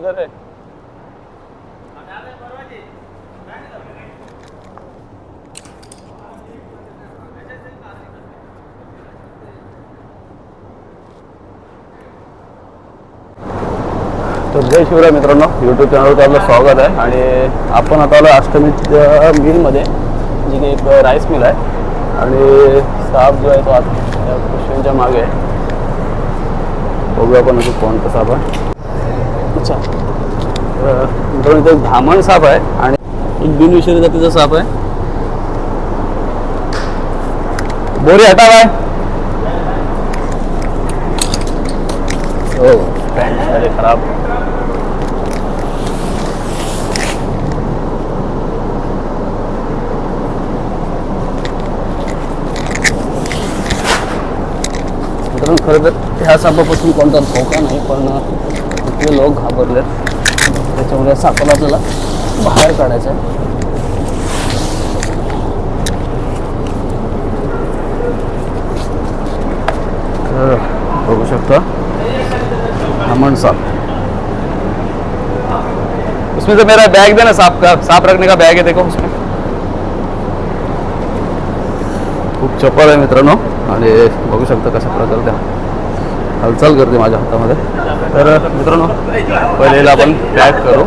इधर है तर जय शिवराय मित्रांनो, यूट्यूब चॅनलवर आपलं स्वागत आहे. आणि आपण आता आलो अष्टमी मिलमध्ये, जी की एक राईस मिल आहे. आणि साप जो आहे तो आता पिशव्यांच्या मागे आहे. बघूया आपण अजून कोणता साप आहे. अच्छा, मित्रांनो इथे एक धामण साप आहे आणि एक बिनविषारी जातीचा साप आहे. बोरी हटावाय. हो, पॅन्ट झाले खराब. मित्रांनो खरं तर ह्या सापापासून कोणता धोका नाही, पण इथले लोक घाबरलेत. त्याच्यामुळे सापाला आपल्याला बाहेर काढायचं आहे. बघू शकता धामण साप. उसमें से मेरा बैग देना, सांप रखने का बैग है, देखो उसमें. खूप चपळ आहे मित्रांनो. आणि बघू शकता कशा प्रकारे त्या हालचाल करते माझ्या हातामध्ये. तर मित्रांनो पहिले आपण पॅक करू.